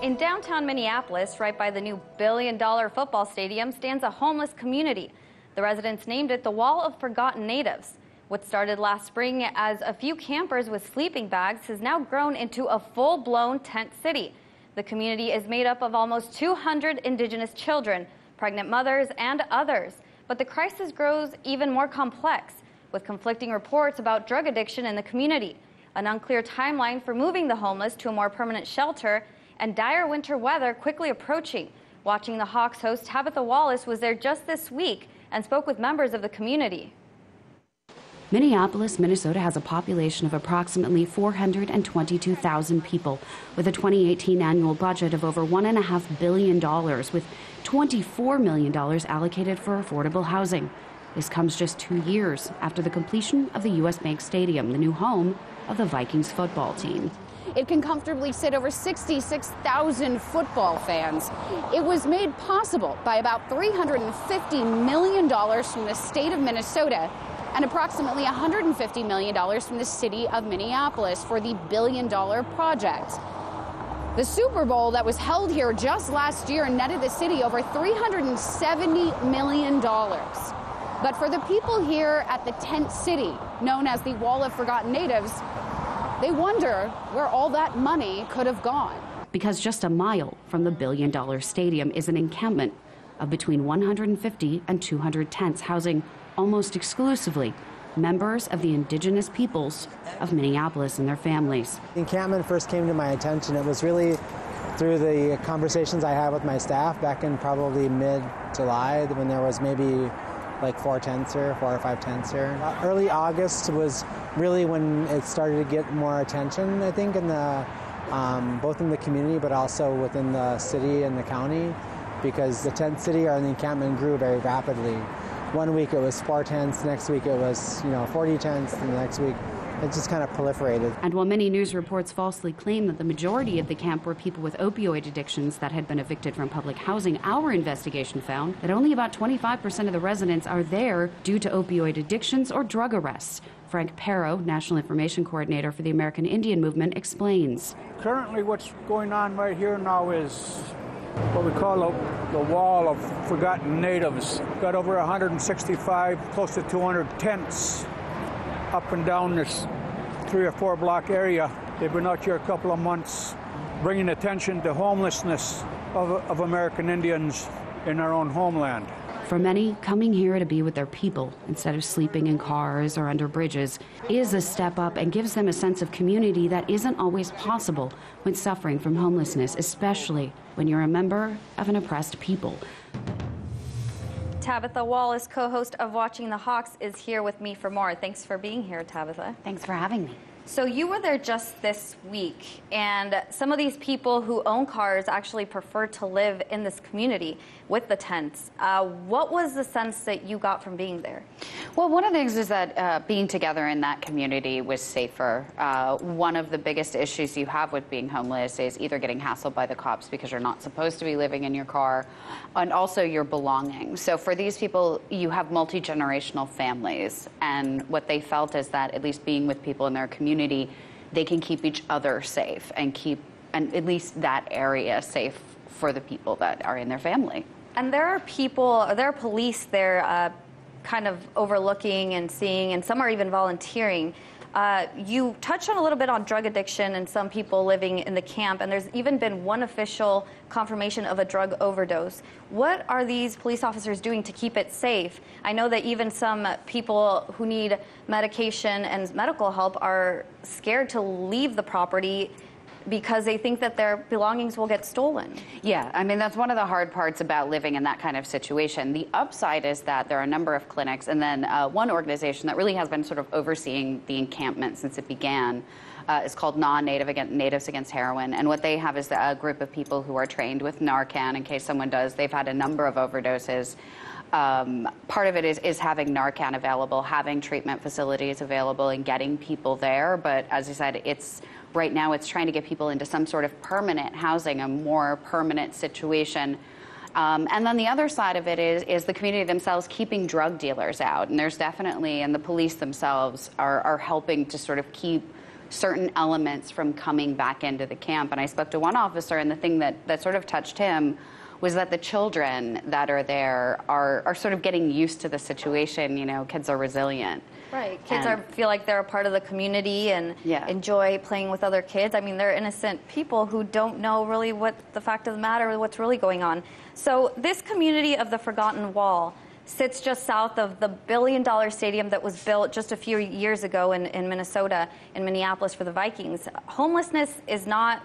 In downtown Minneapolis, right by the new billion-dollar football stadium, stands a homeless community. The residents named it the Wall of Forgotten Natives. What started last spring as a few campers with sleeping bags has now grown into a full-blown tent city. The community is made up of almost 200 indigenous children, pregnant mothers, and others. But the crisis grows even more complex, with conflicting reports about drug addiction in the community, an unclear timeline for moving the homeless to a more permanent shelter, and dire winter weather quickly approaching. Watching the Hawks host Tabetha Wallace was there just this week and spoke with members of the community. Minneapolis, Minnesota has a population of approximately 422,000 people, with a 2018 annual budget of over $1.5 billion, with $24 million allocated for affordable housing. This comes just 2 years after the completion of the U.S. Bank Stadium, the new home of the Vikings football team. It can comfortably sit over 66,000 football fans. It was made possible by about $350 million from the state of Minnesota and approximately $150 million from the city of Minneapolis for the billion-dollar project. The Super Bowl that was held here just last year netted the city over $370 million. But for the people here at the tent city, known as the Wall of Forgotten Natives, they wonder where all that money could have gone. Because just a mile from the billion-dollar stadium is an encampment of between 150 and 200 tents housing almost exclusively members of the indigenous peoples of Minneapolis and their families. The encampment first came to my attention. It was really through the conversations I had with my staff back in probably mid-July, when there was maybe like 4 or 5 tents here. Early August was really when it started to get more attention, I think, in the both in the community but also within the city and the county, because the tent city or the encampment grew very rapidly. One week it was 4 tents, next week it was 40 tents, and the next week it just kind of proliferated. And while many news reports falsely claim that the majority of the camp were people with opioid addictions that had been evicted from public housing, our investigation found that only about 25% of the residents are there due to opioid addictions or drug arrests. Frank Perro, National Information Coordinator for the American Indian Movement, explains. Currently what's going on right here now is what we call the Wall of Forgotten Natives. Got over 165, close to 200 tents up and down this 3 or 4 block area. They've been out here a couple of months, bringing attention to homelessness of American Indians in our own homeland. For many, coming here to be with their people instead of sleeping in cars or under bridges is a step up and gives them a sense of community that isn't always possible when suffering from homelessness, especially when you're a member of an oppressed people. Tabetha Wallace, co-host of Watching the Hawks, is here with me for more. Thanks for being here, Tabetha. Thanks for having me. So you were there just this week, and some of these people who own cars actually prefer to live in this community with the tents. What was the sense that you got from being there? Well, one of the things is that being together in that community was safer. One of the biggest issues you have with being homeless is either getting hassled by the cops because you're not supposed to be living in your car, and also your belongings. So for these people, you have multi-generational families, and what they felt is that at least being with people in their community, they can keep each other safe and keep at least that area safe for the people that are in their family. And there are police there kind of overlooking and seeing, and some are even volunteering. You touched on a little bit on drug addiction and some people living in the camp, and there's even been one official confirmation of a drug overdose. What are these police officers doing to keep it safe? I know that even some people who need medication and medical help are scared to leave the property because they think that their belongings will get stolen. Yeah, I mean, that's one of the hard parts about living in that kind of situation. The upside is that there are a number of clinics, and then one organization that really has been sort of overseeing the encampment since it began is called Natives Against Heroin. And what they have is a group of people who are trained with Narcan in case someone does. They've had a number of overdoses. Part of it is having Narcan available, having treatment facilities available, and getting people there. But as I said, right now it's trying to get people into some sort of permanent housing, a more permanent situation. And then the other side of it is the community themselves keeping drug dealers out. And there's definitely, and the police themselves are helping to sort of keep certain elements from coming back into the camp. And I spoke to one officer, and the thing that sort of touched him was that the children that are there are sort of getting used to the situation. You know, kids are resilient. Right. Kids feel like they're a part of the community and enjoy playing with other kids. I mean, they're innocent people who don't know really what the fact of the matter, what's really going on. So this community of the Forgotten Wall sits just south of the billion-dollar stadium that was built just a few years ago in Minnesota, in Minneapolis for the Vikings. Homelessness is not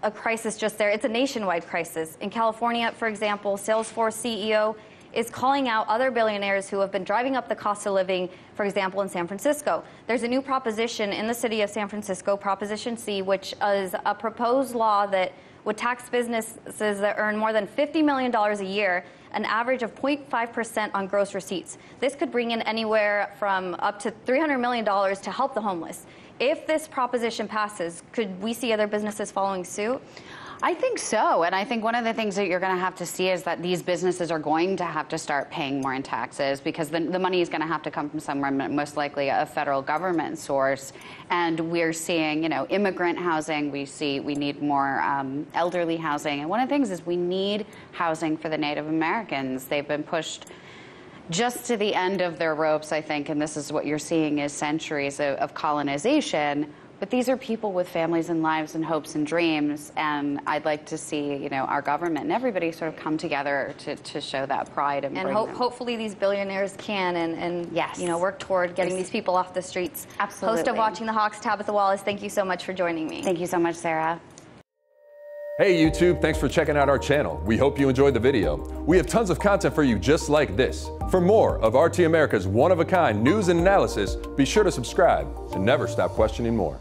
a crisis just there. It's a nationwide crisis. In California, for example, Salesforce CEO is calling out other billionaires who have been driving up the cost of living, for example, in San Francisco. There's a new proposition in the city of San Francisco, Proposition C, which is a proposed law that would tax businesses that earn more than $50 million a year, an average of 0.5% on gross receipts. This could bring in anywhere from up to $300 million to help the homeless. If this proposition passes, could we see other businesses following suit? I think so, and I think one of the things that you're going to have to see is that these businesses are going to have to start paying more in taxes, because the money is going to have to come from somewhere, most likely a federal government source. And we're seeing, you know, immigrant housing. We need more elderly housing, and one of the things is we need housing for the Native Americans. They've been pushed just to the end of their ropes, I think, and this is what you're seeing is centuries of colonization. But these are people with families and lives and hopes and dreams, and I'd like to see, you know, our government and everybody sort of come together to show that pride and hopefully these billionaires can and yes, you know, work toward getting these people off the streets. Absolutely. Host of Watching the Hawks, Tabetha Wallace, thank you so much for joining me. Thank you so much, Sarah. Hey YouTube, thanks for checking out our channel. We hope you enjoyed the video. We have tons of content for you just like this. For more of RT America's one-of-a-kind news and analysis, be sure to subscribe and never stop questioning more.